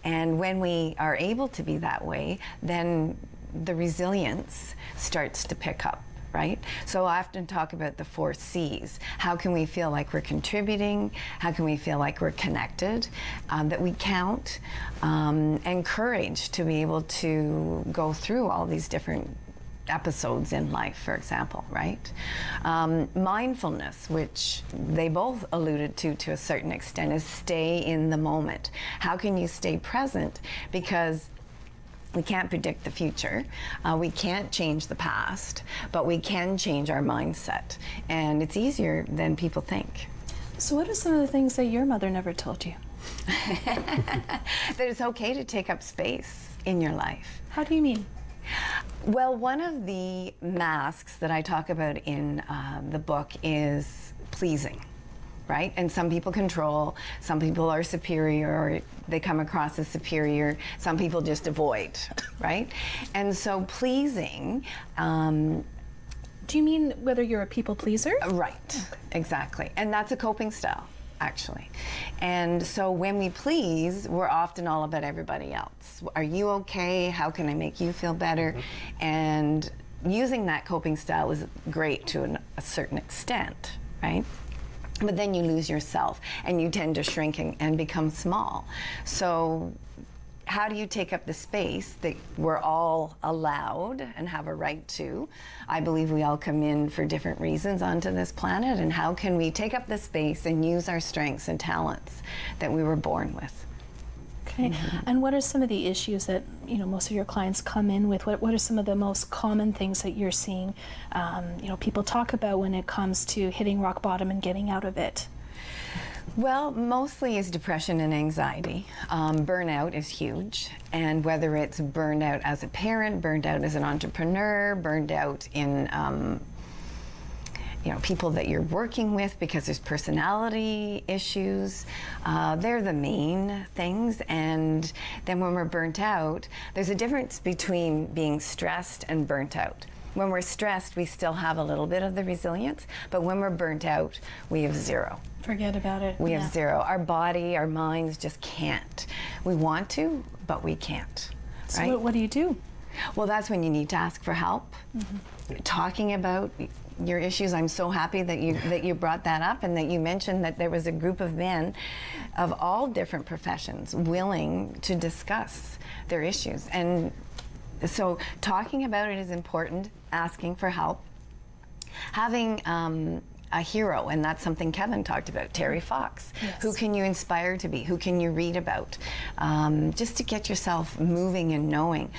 And when we are able to be that way, then the resilience starts to pick up. Right? So I often talk about the 4 C's. How can we feel like we're contributing? How can we feel like we're connected? That we count, and courage to be able to go through all these different episodes in life, for example, right? Mindfulness, which they both alluded to a certain extent, is stay in the moment. How can you stay present? Because we can't predict the future. We can't change the past, but we can change our mindset. And it's easier than people think. So what are some of the things that your mother never told you? That it's okay to take up space in your life. How do you mean? Well, one of the masks that I talk about in the book is pleasing. Right? And some people control, some people are superior, or they come across as superior, some people just avoid, right? And so pleasing. Do you mean whether you're a people pleaser? Right, exactly. And that's a coping style, actually. And so when we please, we're often all about everybody else. Are you okay? How can I make you feel better? And using that coping style is great to a certain extent, right? But then you lose yourself and you tend to shrink and become small. So how do you take up the space that we're all allowed and have a right to? I believe we all come in for different reasons onto this planet, and how can we take up the space and use our strengths and talents that we were born with? Okay. And what are some of the issues that most of your clients come in with? What are some of the most common things that you're seeing people talk about when it comes to hitting rock bottom and getting out of it? Well, mostly is depression and anxiety. Burnout is huge, and whether it's burned out as a parent, burned out as an entrepreneur, burned out in people that you're working with because there's personality issues. They're the main things. And then when we're burnt out, there's a difference between being stressed and burnt out. When we're stressed, we still have a little bit of the resilience, but when we're burnt out, we have zero. Forget about it. We have zero. Our body, our minds just can't. We want to, but we can't. So right? what do you do? Well, that's when you need to ask for help. Talking about your issues. I'm so happy that you brought that up, and that you mentioned that there was a group of men of all different professions willing to discuss their issues. And so talking about it is important, asking for help, having a hero, and that's something Kevin talked about, Terry Fox. Yes. Who can you inspire to be? Who can you read about? Just to get yourself moving and knowing.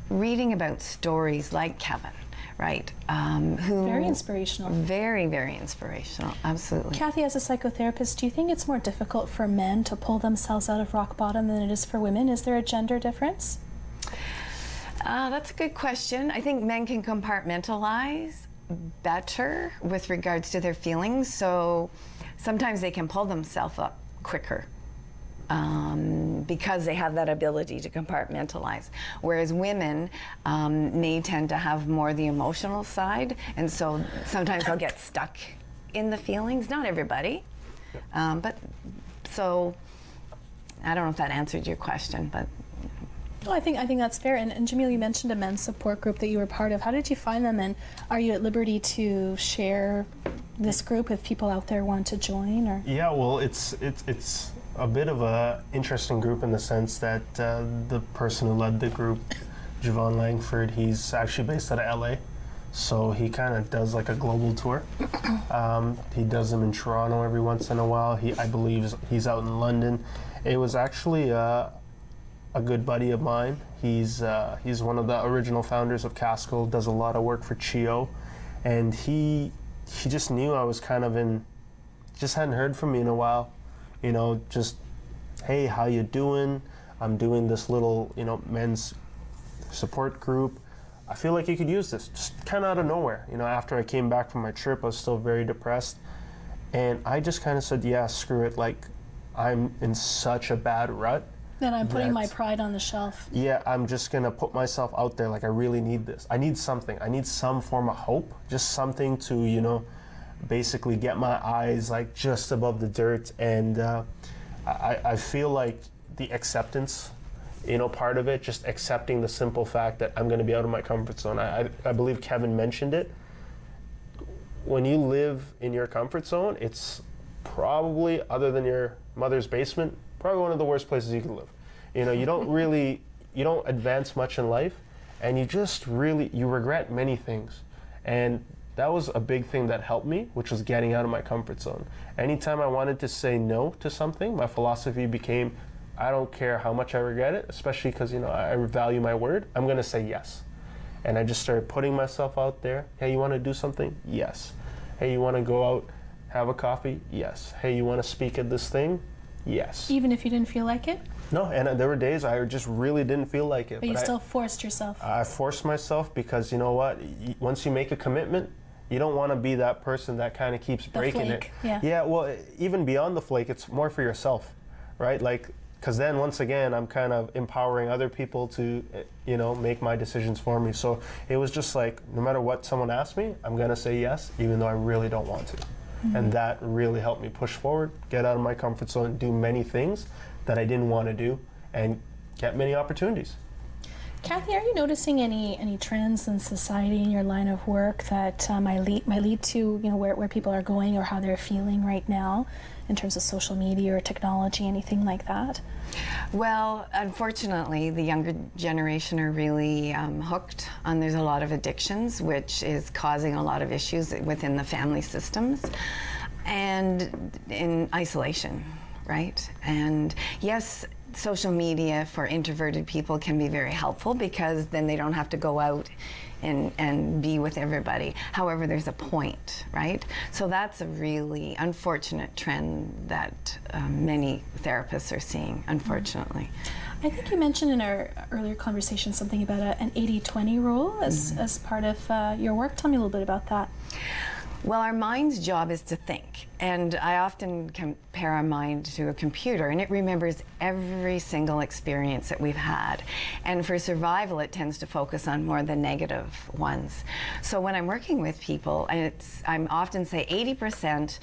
Reading about stories like Kevin, right? Who very inspirational. Very, very inspirational, absolutely. Kathy, as a psychotherapist, do you think it's more difficult for men to pull themselves out of rock bottom than it is for women? Is there a gender difference? That's a good question. I think men can compartmentalize better with regards to their feelings, so sometimes they can pull themselves up quicker because they have that ability to compartmentalize. Whereas women may tend to have more the emotional side, and so sometimes they'll get stuck in the feelings. Not everybody, but so I don't know if that answered your question, but. Well, I think that's fair. And Jamil, you mentioned a men's support group that you were part of. How did you find them, and are you at liberty to share this group if people out there want to join? Or yeah, well, it's a bit of a interesting group in the sense that the person who led the group, Javon Langford, he's actually based out of LA. So he kind of does like a global tour. He does them in Toronto every once in a while. I believe he's out in London. It was actually a good buddy of mine. He's one of the original founders of Casco, does a lot of work for Chio, and he just knew I was kind of just hadn't heard from me in a while. Just, hey, how you doing? I'm doing this little, men's support group. I feel like you could use this, just kind of out of nowhere. After I came back from my trip, I was still very depressed. And I just kind of said, yeah, screw it. Like, I'm in such a bad rut. Then I'm putting my pride on the shelf. Yeah, I'm just going to put myself out there. Like, I really need this. I need something. I need some form of hope, just something to, basically get my eyes, like, just above the dirt. And I feel like the acceptance, part of it, just accepting the simple fact that I'm going to be out of my comfort zone. I believe Kevin mentioned it. When you live in your comfort zone, it's probably, other than your mother's basement, probably one of the worst places you can live. You don't advance much in life, and you regret many things. And that was a big thing that helped me, which was getting out of my comfort zone. Anytime I wanted to say no to something, my philosophy became, I don't care how much I regret it, especially because, I value my word, I'm going to say yes. And I just started putting myself out there. Hey, you want to do something? Yes. Hey, you want to go out, have a coffee? Yes. Hey, you want to speak at this thing? Yes. Even if you didn't feel like it? No, and there were days I just really didn't feel like it. But you still forced yourself. I forced myself because, you know what? Once you make a commitment, you don't want to be that person that kind of keeps breaking it. Yeah, well, even beyond the flake, it's more for yourself, right? Like, because then once again, I'm kind of empowering other people to, make my decisions for me. So it was just like, no matter what someone asks me, I'm going to say yes, even though I really don't want to. Mm-hmm. And that really helped me push forward, get out of my comfort zone, do many things that I didn't want to do, and get many opportunities. Kathy, are you noticing any trends in society in your line of work that might lead to where people are going or how they're feeling right now in terms of social media or technology, anything like that? Well, unfortunately, the younger generation are really hooked on. There's a lot of addictions, which is causing a lot of issues within the family systems and in isolation, right? And yes, social media for introverted people can be very helpful because then they don't have to go out and be with everybody. However, there's a point, right? So that's a really unfortunate trend that many therapists are seeing, unfortunately. I think you mentioned in our earlier conversation something about an 80-20 rule as part of your work. Tell me a little bit about that. Well, our mind's job is to think, and I often compare our mind to a computer, and it remembers every single experience that we've had. And for survival, it tends to focus on more the negative ones. So when I'm working with people, I'm often say 80%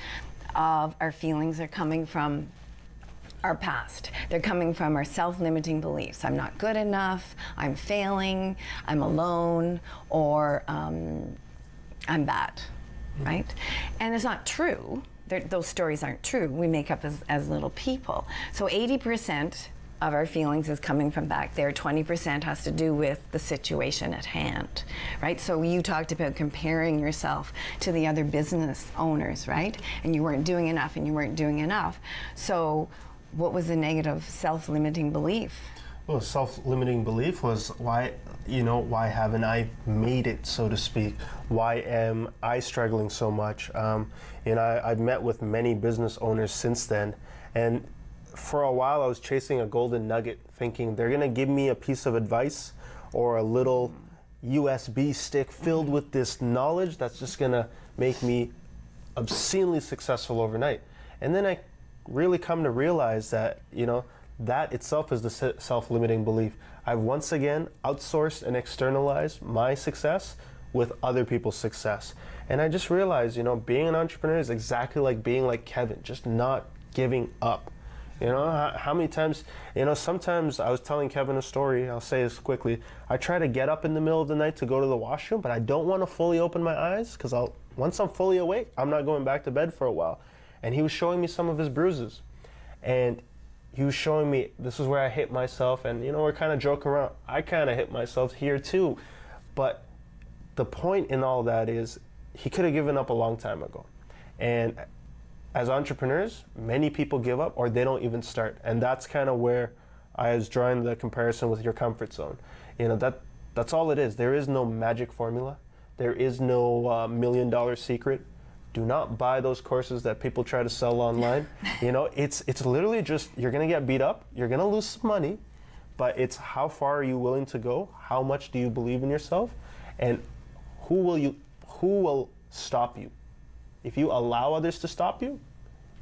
of our feelings are coming from our past. They're coming from our self-limiting beliefs. I'm not good enough, I'm failing, I'm alone, or I'm bad. Right? And it's not true. Those stories aren't true. We make up as little people. So 80% of our feelings is coming from back there. 20% has to do with the situation at hand, right? So you talked about comparing yourself to the other business owners, right? And you weren't doing enough and you weren't doing enough. So what was the negative self-limiting belief? Well, self-limiting belief was why haven't I made it, so to speak? Why am I struggling so much? I've met with many business owners since then, and for a while I was chasing a golden nugget, thinking they're gonna give me a piece of advice or a little USB stick filled with this knowledge that's just gonna make me obscenely successful overnight. And then I really come to realize that, that itself is the self-limiting belief. I've once again outsourced and externalized my success with other people's success. And I just realized, being an entrepreneur is exactly like being like Kevin, just not giving up. How many times, sometimes I was telling Kevin a story, I'll say this quickly. I try to get up in the middle of the night to go to the washroom, but I don't want to fully open my eyes because once I'm fully awake, I'm not going back to bed for a while. And he was showing me some of his bruises. And he was showing me, this is where I hit myself, and we're kind of joking around. I kind of hit myself here too. But the point in all that is he could have given up a long time ago. And as entrepreneurs, many people give up or they don't even start. And that's kind of where I was drawing the comparison with your comfort zone. You know, that's all it is. There is no magic formula. There is no $1 million secret. Do not buy those courses that people try to sell online. You know, it's literally just, you're gonna get beat up, you're gonna lose some money, but it's how far are you willing to go? How much do you believe in yourself? And who will stop you? If you allow others to stop you,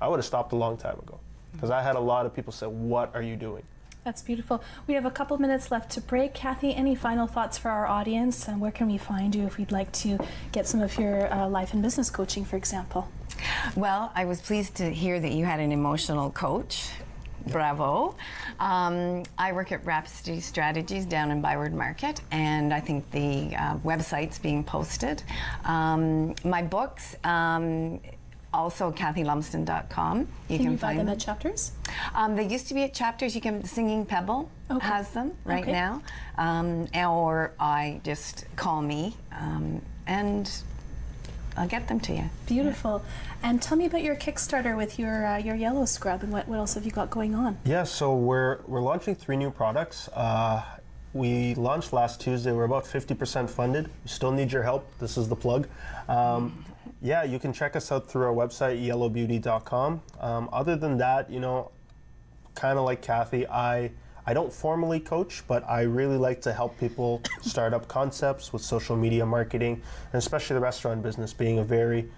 I would have stopped a long time ago. Because I had a lot of people say, what are you doing? That's beautiful. We have a couple minutes left to break. Kathy, any final thoughts for our audience? And where can we find you if we'd like to get some of your life and business coaching, for example? Well, I was pleased to hear that you had an emotional coach. Bravo. I work at Rhapsody Strategies down in Byward Market, and I think the website's being posted. My books, also kathylumsden.com. Can you find them at Chapters? They used to be at Chapters. You can, Singing Pebble has them right now. Or I just call me and I'll get them to you. Beautiful. Yeah. And tell me about your Kickstarter with your yellow scrub, and what else have you got going on? Yeah, so we're launching 3 new products. We launched last Tuesday. We're about 50% funded. We still need your help. This is the plug. Yeah, you can check us out through our website, yellowbeauty.com. Other than that, you know, kind of like Kathy, I don't formally coach, but I really like to help people start up concepts with social media marketing, and especially the restaurant business being a very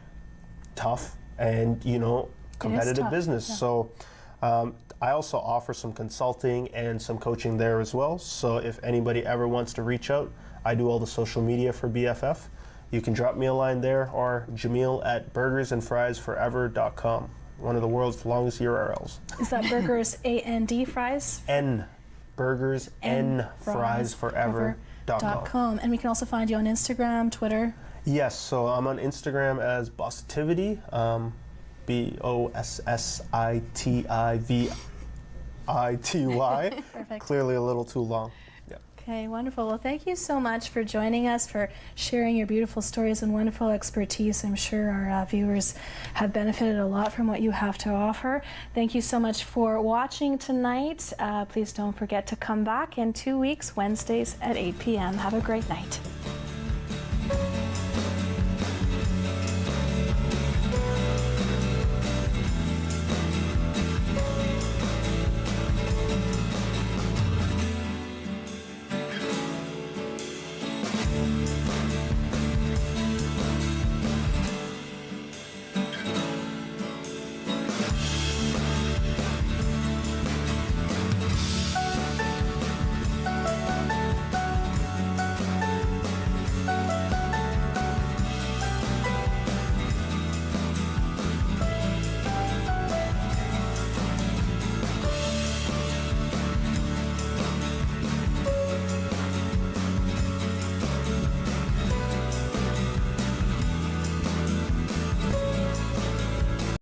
tough and, you know, competitive business. Yeah. So I also offer some consulting and some coaching there as well. So if anybody ever wants to reach out, I do all the social media for BFF. You can drop me a line there, or Jamil at burgersandfriesforever.com, one of the world's longest URLs. Is that burgers, A-N-D, fries? N. Burgers, N. Friesforever.com. And we can also find you on Instagram, Twitter. Yes, so I'm on Instagram as Bossitivity, BOSSITIVITY. Perfect. Clearly a little too long. Okay, wonderful. Well, thank you so much for joining us, for sharing your beautiful stories and wonderful expertise. I'm sure our viewers have benefited a lot from what you have to offer. Thank you so much for watching tonight. Please don't forget to come back in 2 weeks, Wednesdays at 8 p.m. Have a great night.